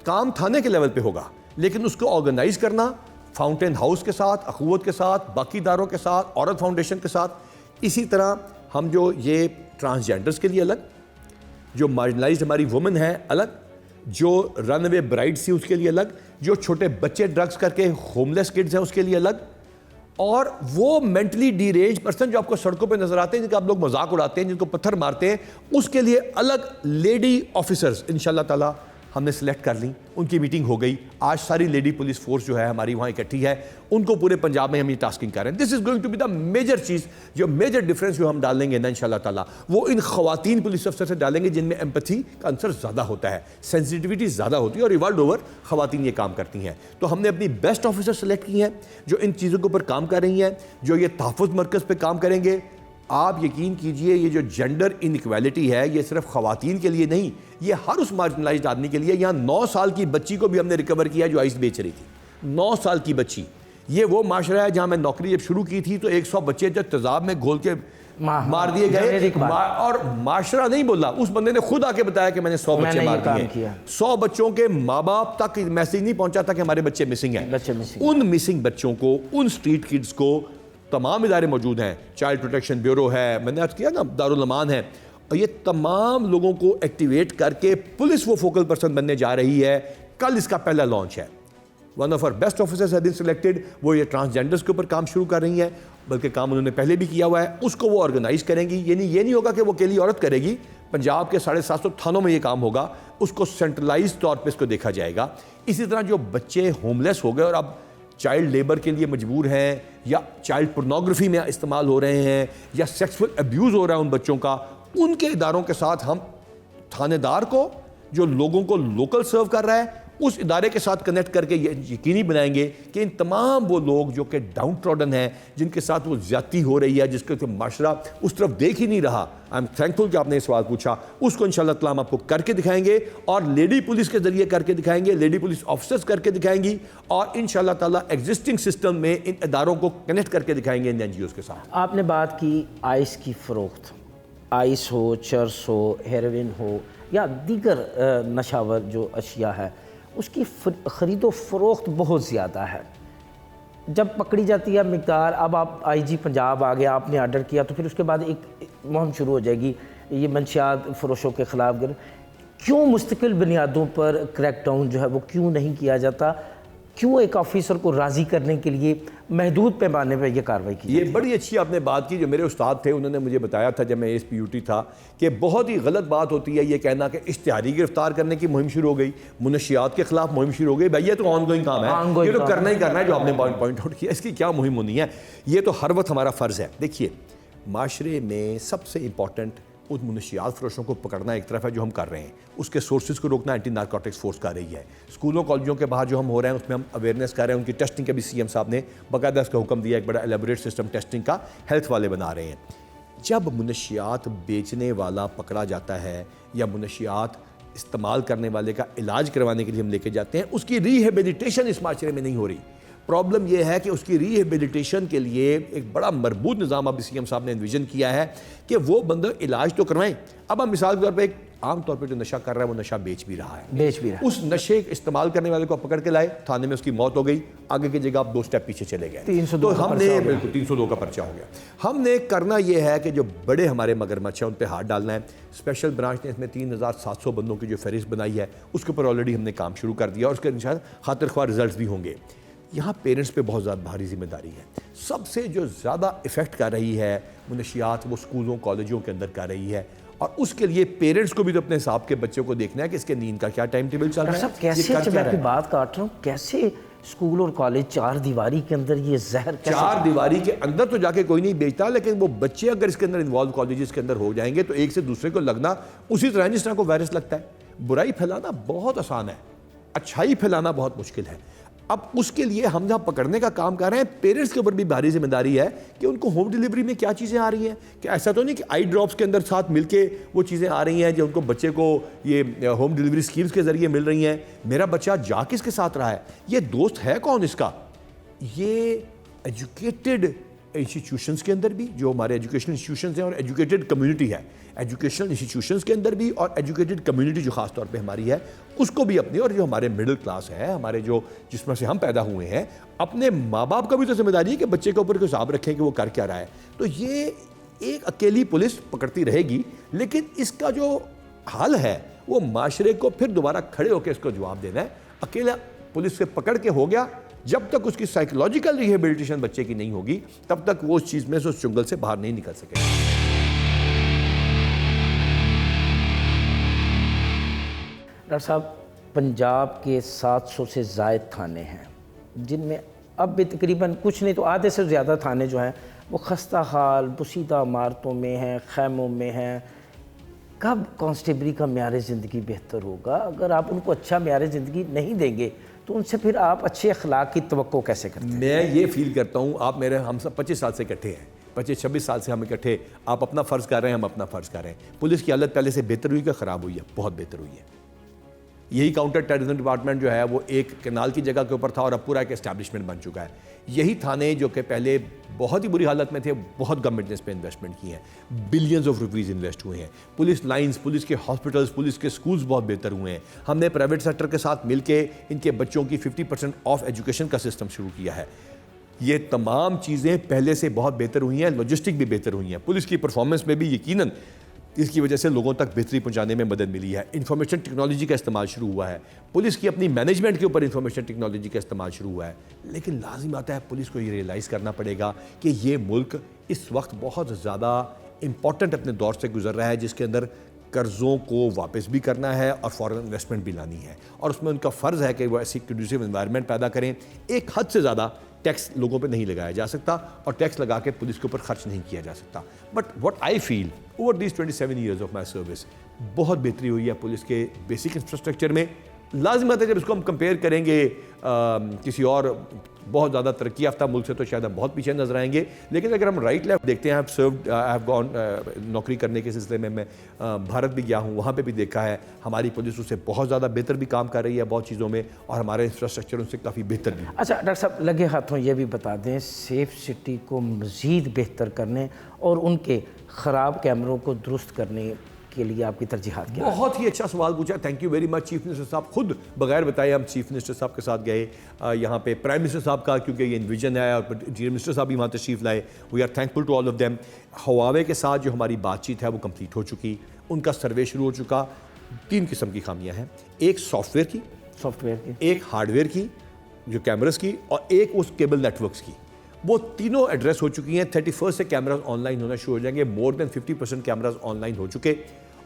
کام تھانے کے لیول پہ ہوگا, لیکن اس کو آرگنائز کرنا فاؤنٹین ہاؤس کے ساتھ, اخوت کے ساتھ, باقی اداروں کے ساتھ, عورت فاؤنڈیشن کے ساتھ. اسی طرح ہم جو یہ ٹرانسجینڈرز کے لیے الگ, جو مارجنلائزڈ ہماری وومن ہیں الگ, جو رن اوے برائڈ سی اس کے لیے الگ, جو چھوٹے بچے ڈرگز کر کے ہوم لیس کڈز ہیں اس کے لیے الگ, اور وہ مینٹلی ڈی رینج پرسن جو آپ کو سڑکوں پہ نظر آتے ہیں, جن کا آپ لوگ مذاق اڑاتے ہیں, جن کو پتھر مارتے ہیں, اس کے لیے الگ لیڈی آفیسرز انشاءاللہ تعالی ہم نے سلیکٹ کر لیں. ان کی میٹنگ ہو گئی. آج ساری لیڈی پولیس فورس جو ہے ہماری وہاں اکٹھی ہے, ان کو پورے پنجاب میں ہم یہ ٹاسکنگ کر رہے ہیں. This is going to be the major چیز, جو میجر ڈفرینس جو ہم ڈالیں گے نا انشاءاللہ تعالیٰ, وہ ان خواتین پولیس افسر سے ڈالیں گے جن میں ایمپتھی کا عنصر زیادہ ہوتا ہے, سینسٹیوٹی زیادہ ہوتی ہے, اور ریوالڈ اوور خواتین یہ کام کرتی ہیں. تو ہم نے اپنی بیسٹ آفیسر سلیکٹ کی ہیں جو ان چیزوں کے اوپر کام کر رہی ہیں, جو یہ تحفظ مرکز پہ کام کریں گے. آپ یقین کیجئے یہ جو جینڈر انیکویلٹی ہے یہ صرف خواتین کے لیے نہیں, یہ ہر اس مارجنلائزڈ آدمی کے لیے. یہاں 9 سال کی بچی کو بھی ہم نے ریکور کیا جو آئس بیچ رہی تھی. 9 سال کی بچی. یہ وہ معاشرہ ہے جہاں میں نوکری جب شروع کی تھی تو 100 بچے جو تیزاب میں گھول کے مار دیے گئے, اور معاشرہ نہیں بولا, اس بندے نے خود آ کے بتایا کہ میں نے 100 بچے مار دیے. 100 بچوں کے ماں باپ تک میسیج نہیں پہنچا تھا کہ ہمارے بچے مسنگ ہیں. ان مسنگ بچوں کو, ان اسٹریٹ کڈز کو تمام ادارے موجود ہیں, چائلڈ پروٹیکشن بیورو ہے, میں نے عرض کیا نا دارالامان ہے, اور یہ تمام لوگوں کو ایکٹیویٹ کر کے پولیس وہ فوکل پرسن بننے جا رہی ہے. کل اس کا پہلا لانچ ہے. One of our best officers have been selected. وہ یہ ٹرانسجینڈرز کے اوپر کام شروع کر رہی ہیں, بلکہ کام انہوں نے پہلے بھی کیا ہوا ہے. اس کو وہ آرگنائز کریں گی, یعنی یہ نہیں ہوگا کہ وہ اکیلی عورت کرے گی. پنجاب کے 750 تھانوں میں یہ کام ہوگا, اس کو سینٹرلائز طور پہ اس کو دیکھا جائے گا. اسی طرح جو بچے ہوم لیس ہو گئے اور اب چائلڈ لیبر کے لیے مجبور ہیں, یا چائلڈ پورنوگرافی میں استعمال ہو رہے ہیں, یا سیکسول ابیوز ہو رہا ہے ان بچوں کا, ان کے اداروں کے ساتھ ہم تھانے دار کو جو لوگوں کو لوکل سرو کر رہا ہے اس ادارے کے ساتھ کنیکٹ کر کے یہ یقینی بنائیں گے کہ ان تمام وہ لوگ جو کہ ڈاؤن ٹراڈن ہیں، جن کے ساتھ وہ زیادتی ہو رہی ہے، جس کے معاشرہ اس طرف دیکھ ہی نہیں رہا. آئی ایم تھینکفل کہ آپ نے یہ سوال پوچھا. اس کو انشاءاللہ تعالیٰ ہم آپ کو کر کے دکھائیں گے، اور لیڈی پولیس کے ذریعے کر کے دکھائیں گے، لیڈی پولیس آفیسرز کر کے دکھائیں گی، اور انشاءاللہ تعالیٰ ایگزسٹنگ سسٹم میں ان اداروں کو کنیکٹ کر کے دکھائیں گے ان این جی اوز کے ساتھ. آپ نے بات کی آئس کی فروخت، آئس ہو، چرس ہو، ہیروئن ہو یا دیگر نشاور جو اشیاء ہے، اس کی خرید و فروخت بہت زیادہ ہے. جب پکڑی جاتی ہے مقدار، اب آپ آئی جی پنجاب آ گیا، آپ نے آرڈر کیا، تو پھر اس کے بعد ایک مہم شروع ہو جائے گی یہ منشیات فروشوں کے خلاف. کیوں مستقل بنیادوں پر کریک ڈاؤن جو ہے وہ کیوں نہیں کیا جاتا؟ کیوں ایک آفیسر کو راضی کرنے کے لیے محدود پیمانے پہ یہ کارروائی کی؟ یہ بڑی اچھی آپ نے بات کی. جو میرے استاد تھے انہوں نے مجھے بتایا تھا جب میں ایس پی یو ٹی تھا کہ بہت ہی غلط بات ہوتی ہے یہ کہنا کہ اشتہاری گرفتار کرنے کی مہم شروع ہو گئی، منشیات کے خلاف مہم شروع ہو گئی. بھائی یہ تو آن گوئنگ کام ہے، یہ تو کرنا ہی کرنا ہے جو آپ نے پوائنٹ آؤٹ کیا. اس کی کیا مہم ہونی ہے؟ یہ تو ہر وقت ہمارا فرض ہے. دیکھیے معاشرے میں سب سے امپورٹنٹ ان منشیات فروشوں کو پکڑنا ایک طرف ہے جو ہم کر رہے ہیں، اس کے سورسز کو روکنا اینٹی نارکوٹکس فورس کر رہی ہے. اسکولوں کالجوں کے باہر جو ہم ہو رہے ہیں اس میں ہم اویئرنیس کر رہے ہیں. ان کی ٹیسٹنگ کا بھی سی ایم صاحب نے باقاعدہ اس کا حکم دیا، ایک بڑا ایلیبوریٹ سسٹم ٹیسٹنگ کا ہیلتھ والے بنا رہے ہیں. جب منشیات بیچنے والا پکڑا جاتا ہے یا منشیات استعمال کرنے والے کا علاج کروانے کے لیے ہم لے کے جاتے ہیں، اس کی ریہیبلیٹیشن اس معاشرے میں نہیں ہو رہی. پرابلم یہ ہے کہ اس کی ریہیبلیٹیشن کے لیے ایک بڑا مربوط نظام اب سی ایم صاحب نے انویژن کیا ہے کہ وہ بندہ علاج تو کروائیں. اب ہم مثال کے طور پہ ایک عام طور پہ جو نشہ کر رہا ہے وہ نشہ بیچ بھی رہا ہے، اس نشے استعمال کرنے والے کو پکڑ کے لائے، تھانے میں اس کی موت ہو گئی، آگے کی جگہ آپ 2 سٹیپ پیچھے چلے گئے. تو ہم نے بالکل 302 کا پرچہ ہو گیا. ہم نے کرنا یہ ہے کہ جو بڑے ہمارے مگرمچھ ہیں ان پہ ہاتھ ڈالنا ہے. اسپیشل برانچ نے اس میں 3700 بندوں کی جو فہرست بنائی ہے اس کے اوپر آلریڈی ہم نے کام شروع کر دیا، اور اس کے انشاءاللہ خاطر خواہ رزلٹس بھی ہوں گے. یہاں پیرنٹس پہ بہت زیادہ بھاری ذمہ داری ہے. سب سے جو زیادہ افیکٹ کر رہی ہے منشیات وہ اسکولوں کالجوں کے اندر کر رہی ہے، اور اس کے لیے پیرنٹس کو بھی تو اپنے حساب کے بچوں کو دیکھنا ہے کہ اس کے نیند کا کیا ٹائم ٹیبل چل رہا ہے. کیسے میں کی بات کاٹ رہا ہوں، کیسے اسکول اور کالج 4 دیواری کے اندر یہ زہر 4 دیواری کے اندر تو جا کے کوئی نہیں بیچتا، لیکن وہ بچے اگر اس کے اندر انوالو کالجز کے اندر ہو جائیں گے تو ایک سے دوسرے کو لگنا اسی طرح جس طرح کو وائرس لگتا ہے. برائی پھیلانا بہت آسان ہے، اچھائی پھیلانا بہت مشکل ہے. اب اس کے لیے ہم جہاں پکڑنے کا کام کر رہے ہیں، پیرنٹس کے اوپر بھی بھاری ذمہ داری ہے کہ ان کو ہوم ڈیلیوری میں کیا چیزیں آ رہی ہیں. کہ ایسا تو نہیں کہ آئی ڈراپس کے اندر ساتھ مل کے وہ چیزیں آ رہی ہیں جو ان کو بچے کو یہ ہوم ڈیلیوری اسکیمز کے ذریعے مل رہی ہیں. میرا بچہ جا کس کے ساتھ رہا ہے، یہ دوست ہے کون اس کا؟ یہ ایجوکیٹڈ انسٹیٹیوشنز کے اندر بھی جو ہمارے ایجوکیشنل انسٹیٹیوشنز ہیں اور ایجوکیٹڈ کمیونٹی ہے، ایجوکیشنل انسٹیٹیوشنز کے اندر بھی اور ایجوکیٹڈ کمیونٹی جو خاص طور پہ ہماری ہے اس کو بھی اپنی، اور جو ہمارے مڈل کلاس ہے ہمارے جو جس میں سے ہم پیدا ہوئے ہیں، اپنے ماں باپ کا بھی تو ذمہ داری ہے کہ بچے کے اوپر کوئی حساب رکھیں کہ وہ کر کیا رہا ہے. تو یہ ایک اکیلی پولیس پکڑتی رہے گی، لیکن اس کا جو حل ہے وہ معاشرے کو پھر دوبارہ کھڑے ہو کے اس کو جواب دینا ہے. اکیلا پولیس سے پکڑ کے ہو گیا، جب تک اس کی سائیکولوجیکل ریہیبلیٹیشن بچے کی نہیں ہوگی تب تک وہ اس چیز میں سے اس چنگل سے باہر نہیں نکل سکے. ڈاکٹر صاحب، پنجاب کے 700 سے زائد تھانے ہیں جن میں اب بھی تقریباً کچھ نہیں تو آدھے سے زیادہ تھانے جو ہیں وہ خستہ حال بسیدہ عمارتوں میں ہیں، خیموں میں ہیں. کب کانسٹیبری کا معیار زندگی بہتر ہوگا؟ اگر آپ ان کو اچھا معیار زندگی نہیں دیں گے تو ان سے پھر آپ اچھے اخلاق کی توقع کیسے کرتے ہیں؟ میں یہ فیل کرتا ہوں، ہم سب 25 سال سے اکٹھے ہیں، 25-26 سال سے ہم اکٹھے. آپ اپنا فرض کر رہے ہیں، ہم اپنا فرض کر رہے ہیں. پولیس کی حالت پہلے سے بہتر ہوئی کہ خراب ہوئی ہے؟ بہت بہتر ہوئی ہے. یہی کاؤنٹر ٹیررزم ڈپارٹمنٹ جو ہے وہ ایک کنال کی جگہ کے اوپر تھا اور اب پورا ایک اسٹیبلشمنٹ بن چکا ہے. یہی تھانے جو کہ پہلے بہت ہی بری حالت میں تھے، بہت گورنمنٹ نے اس پہ انویسٹمنٹ کی ہے، بلینز آف روپیز انویسٹ ہوئے ہیں. پولیس لائنز، پولیس کے ہاسپٹلز، پولیس کے سکولز بہت بہتر ہوئے ہیں. ہم نے پرائیویٹ سیکٹر کے ساتھ مل کے ان کے بچوں کی 50% آف ایجوکیشن کا سسٹم شروع کیا ہے. یہ تمام چیزیں پہلے سے بہت بہتر ہوئی ہیں، لاجسٹک بھی بہتر ہوئی ہیں. پولیس کی پرفارمنس میں بھی یقیناً اس کی وجہ سے لوگوں تک بہتری پہنچانے میں مدد ملی ہے. انفارمیشن ٹیکنالوجی کا استعمال شروع ہوا ہے، پولیس کی اپنی مینجمنٹ کے اوپر انفارمیشن ٹیکنالوجی کا استعمال شروع ہوا ہے. لیکن لازم آتا ہے پولیس کو یہ ریئلائز کرنا پڑے گا کہ یہ ملک اس وقت بہت زیادہ امپورٹنٹ اپنے دور سے گزر رہا ہے جس کے اندر قرضوں کو واپس بھی کرنا ہے اور فارن انویسٹمنٹ بھی لانی ہے، اور اس میں ان کا فرض ہے کہ وہ ایسی کنڈیوسیو انوائرمنٹ پیدا کریں. ایک حد سے زیادہ ٹیکس لوگوں پہ نہیں لگایا جا سکتا اور ٹیکس لگا کے پولیس کے اوپر خرچ نہیں کیا جا سکتا. But what I feel over these 27 years of my service, بہت بہتری ہوئی ہے پولیس کے بیسک انفراسٹرکچر میں. لازم ہے جب اس کو ہم کمپیئر کریں گے کسی اور بہت زیادہ ترقی یافتہ ملک سے تو شاید ہم بہت پیچھے نظر آئیں گے. لیکن اگر ہم رائٹ لیفٹ دیکھتے ہیں, نوکری کرنے کے سلسلے میں بھارت بھی گیا ہوں, وہاں پہ بھی دیکھا ہے ہماری پولیس اس سے بہت زیادہ بہتر بھی کام کر رہی ہے بہت چیزوں میں, اور ہمارے انفراسٹرکچر ان سے کافی بہتر بھی. اچھا ڈاکٹر صاحب, لگے ہاتھوں یہ بھی بتا دیں سیف سٹی کو مزید بہتر کرنے اور ان کے خراب کیمروں کو درست کرنے کے لیے آپ کی ترجیحات کیا؟ بہت ہی اچھا سوال پوچھا, thank you very much. Chief minister صاحب خود بغیر بتائے ہم چیف منسٹر صاحب کے ساتھ گئے یہاں پہ, پرائم منسٹر صاحب کا کیونکہ یہ انویژن ہے, اور انٹیریئر منسٹر صاحب بھی وہاں تشریف لائے. We are thankful to all of them. Huawei کے ساتھ جو ہماری بات چیت ہے وہ کمپلیٹ ہو چکی, ان کا سروے شروع ہو چکا. 3 قسم کی خامیاں ہیں, ایک سافٹ ویئر کی, ایک ہارڈ ویئر کی جو کیمراز کی, اور ایک اس کیبل نیٹ ورکس کی. وہ تینوں ایڈریس ہو چکی ہیں. 31 سے کیمراز آن لائن ہونا شروع ہو جائیں گے. مور دین 50% کیمراز آن لائن ہو چکے,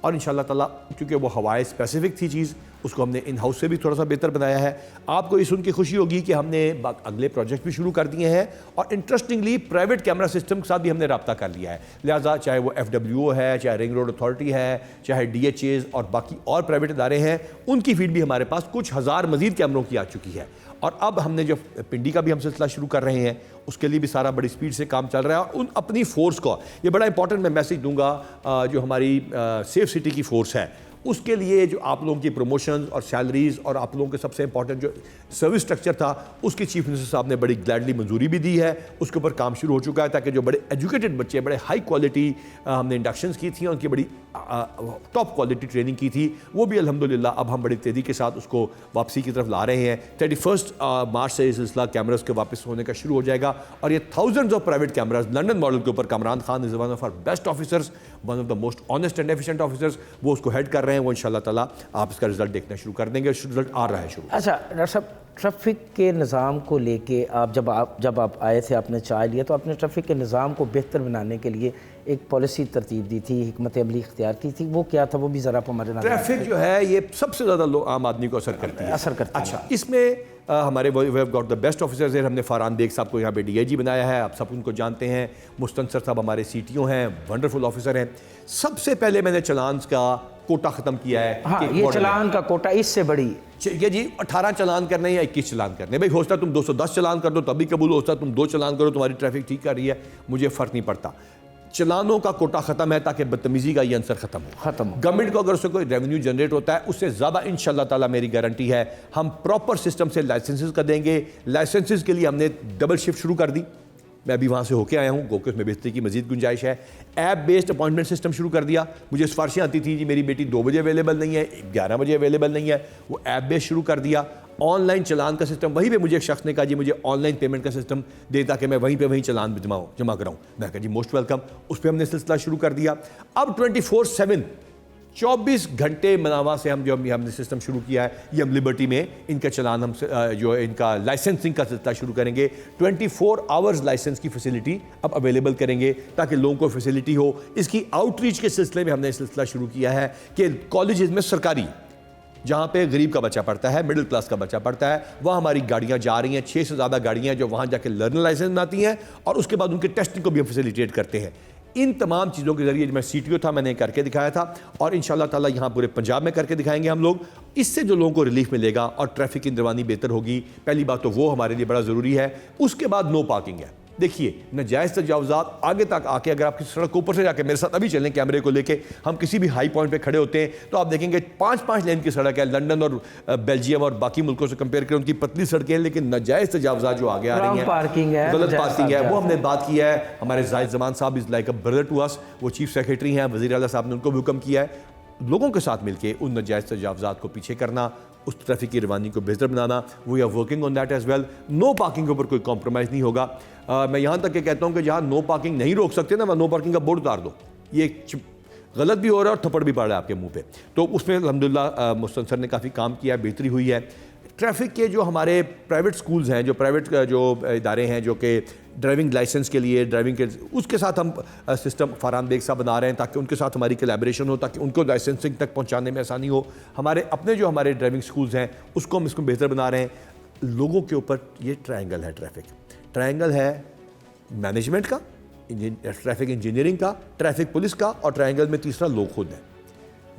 اور انشاءاللہ تعالیٰ کیونکہ وہ ہوائے اسپیسیفک تھی چیز, اس کو ہم نے ان ہاؤس سے بھی تھوڑا سا بہتر بنایا ہے. آپ کو یہ سن کے خوشی ہوگی کہ ہم نے اگلے پروجیکٹ بھی شروع کر دیے ہیں, اور انٹرسٹنگلی پرائیویٹ کیمرہ سسٹم کے ساتھ بھی ہم نے رابطہ کر لیا ہے. لہٰذا چاہے وہ FWO ہے, چاہے رنگ روڈ اتھارٹی ہے, چاہے DHAs اور باقی اور پرائیویٹ ادارے ہیں, ان کی فیڈ بھی ہمارے پاس کچھ ہزار مزید کیمروں کی آ چکی ہے. اور اب ہم نے جو پنڈی کا بھی ہم سلسلہ شروع کر رہے ہیں, اس کے لیے بھی سارا بڑی سپیڈ سے کام چل رہا ہے. اور ان اپنی فورس کو, یہ بڑا امپورٹنٹ میں میسیج دوں گا, جو ہماری سیف سٹی کی فورس ہے, اس کے لیے جو آپ لوگوں کی پروموشنز اور سیلریز اور آپ لوگوں کے سب سے امپورٹنٹ جو سروس سٹرکچر تھا, اس کی چیف منسٹر صاحب نے بڑی گلیڈلی منظوری بھی دی ہے. اس کے اوپر کام شروع ہو چکا ہے, تاکہ جو بڑے ایجوکیٹڈ بچے, بڑے ہائی کوالٹی ہم نے انڈکشنز کی تھیں, ان کی بڑی ٹاپ کوالٹی ٹریننگ کی تھی, وہ بھی الحمدللہ اب ہم بڑی تیزی کے ساتھ اس کو واپسی کی طرف لا رہے ہیں. 31 مارچ سے یہ سلسلہ کیمراز کے واپس ہونے کا شروع ہو جائے گا. اور یہ thousands of private cameras London model کے اوپر Kamran Khan is one of our best officers, one of the most honest and efficient officers, وہ اس کو ہیڈ کر رہے ہیں. وہ انشاءاللہ تعالیٰ آپ اس کا رزلٹ دیکھنا شروع کر دیں گے. رزلٹ آ رہا ہے شروع. اچھا ڈاکٹر صاحب, ٹریفک کے نظام کو لے کے جب آپ آئے تھے, آپ نے چائے لیا, تو آپ نے ٹریفک کے نظام کو بہتر بنانے کے لیے ایک پالیسی ترتیب دی تھی, حکمت عملی اختیار کی تھی. وہ کیا تھا, وہ بھی ذرا آپ ہمارے نام. ٹریفک جو ہے یہ سب سے زیادہ عام آدمی کو اثر کرتی ہے. اچھا, اس میں ہمارے we have got the best officers ہیں. ہم نے فرحان بیگ صاحب کو یہاں پہ DIG بنایا ہے, آپ سب ان کو جانتے ہیں. مستنصر صاحب ہمارے CTO ہیں, ونڈرفل آفیسر ہیں. سب سے پہلے میں نے چلانس کا کوٹا ختم کیا ہے. ہاں, یہ چلان کا کوٹا اس سے بڑی یہ جی 18 چلان کرنے یا 21 چلان کرنے. بھائی ہوتا تم 210 چلان کر دو تب بھی قبول, ہوتا تم 2 چلان کرو تمہاری ٹریفک ٹھیک کر رہی ہے, مجھے فرق نہیں پڑتا. چلانوں کا کوٹا ختم ہے تاکہ بدتمیزی کا یہ عنصر ختم ہو. گورنمنٹ کو اگر اس سے کوئی ریونیو جنریٹ ہوتا ہے, اس سے زیادہ انشاءاللہ تعالیٰ میری گارنٹی ہے ہم پراپر سسٹم سے لائسنسز کا دیں گے. لائسنسز کے لیے ہم نے ڈبل شفٹ شروع کر دی. میں ابھی وہاں سے ہو کے آیا ہوں, گوکس میں بہتری کی مزید گنجائش ہے. ایپ بیسڈ اپوائنٹمنٹ سسٹم شروع کر دیا. مجھے سفارشیں آتی تھیں جی میری بیٹی 2 بجے اویلیبل نہیں ہے, 11 بجے اویلیبل نہیں ہے, وہ ایپ بیسڈ شروع کر دیا. آن لائن چلان کا سسٹم, وہیں پہ مجھے ایک شخص نے کہا جی مجھے آن لائن پیمنٹ کا سسٹم دے تاکہ میں وہیں پہ وہیں چلان جمع کراؤں. میں کہا جی موسٹ ویلکم. اس پہ ہم نے سلسلہ شروع کر دیا. اب 24/7 24 گھنٹے مناوا سے ہم نے سسٹم شروع کیا ہے. یہ ہم لبرٹی میں ان کا چلان ہم جو ان کا لائسنسنگ کا سلسلہ شروع کریں گے. 24 آورز لائسنس کی فیسلٹی اب اویلیبل کریں گے تاکہ لوگوں کو فیسلٹی ہو. اس کی آؤٹ ریچ کے سلسلے میں ہم نے سلسلہ شروع کیا ہے کہ کالجز میں سرکاری جہاں پہ غریب کا بچہ پڑھتا ہے, مڈل کلاس کا بچہ پڑھتا ہے, وہاں ہماری گاڑیاں جا رہی ہیں. 6 سے زیادہ گاڑیاں ہیں جو وہاں جا کے لرنر لائسنس بناتی ہیں, اور اس کے بعد ان کے ٹیسٹنگ کو بھی ہم فیسیلیٹیٹ کرتے ہیں. ان تمام چیزوں کے ذریعے جو میں CTO تھا میں نے کر کے دکھایا تھا, اور انشاءاللہ تعالیٰ یہاں پورے پنجاب میں کر کے دکھائیں گے ہم لوگ. اس سے جو لوگوں کو ریلیف ملے گا اور ٹریفک کی انتظامی بہتر ہوگی. پہلی بات تو وہ ہمارے لیے بڑا ضروری ہے. اس کے بعد نو پارکنگ ہے. دیکھیے ناجائز تجاوزات آگے تک آ کے, اگر آپ کی سڑک اوپر سے جا کے میرے ساتھ ابھی چلیں کیمرے کو لے کے, ہم کسی بھی ہائی پوائنٹ پہ کھڑے ہوتے ہیں تو آپ دیکھیں گے 5 لین کی سڑک ہے. لنڈن اور بیلجیم اور باقی ملکوں سے کمپیئر کریں ان کی پتلی سڑکیں ہیں, لیکن ناجائز تجاوزات جو آگے آ رہی ہیں, غلط پارکنگ ہے, وہ ہم نے بات کی ہے. ہمارے زاہد زمان صاحب is like a brother to us, وہ چیف سیکریٹری ہیں, وزیر اعلیٰ صاحب نے ان کو بھی حکم کیا ہے لوگوں کے ساتھ مل کے ان ناجائز تجاوزات کو پیچھے کرنا, اس ٹریفک کی روانی کو بہتر بنانا. We are working on that as well. No parking کے اوپر کوئی کمپرومائز نہیں ہوگا. میں یہاں تک کہ کہتا ہوں کہ جہاں نو پارکنگ نہیں روک سکتے نا, وہ نو پارکنگ کا بورڈ اتار دو. یہ غلط بھی ہو رہا ہے اور تھپڑ بھی پڑ رہا ہے آپ کے منہ پہ. تو اس میں الحمدللہ مستنصر نے کافی کام کیا ہے, بہتری ہوئی ہے. ٹریفک کے جو ہمارے پرائیویٹ سکولز ہیں, جو پرائیویٹ جو ادارے ہیں جو کہ ڈرائیونگ لائسنس کے لیے ڈرائیونگ کے, اس کے ساتھ ہم سسٹم فرحان بیگ صاحب بنا رہے ہیں تاکہ ان کے ساتھ ہماری کولیبریشن ہو, تاکہ ان کو لائسنسنگ تک پہنچانے میں آسانی ہو. ہمارے اپنے جو ہمارے ڈرائیونگ سکولز ہیں اس کو ہم اس کو بہتر بنا رہے ہیں. لوگوں کے اوپر یہ ٹرائنگل ہے. ٹرائنگل ہے مینجمنٹ کا, ٹریفک انجینئرنگ کا, ٹریفک پولیس کا, اور ٹرائنگل میں تیسرا لوگ خود ہیں.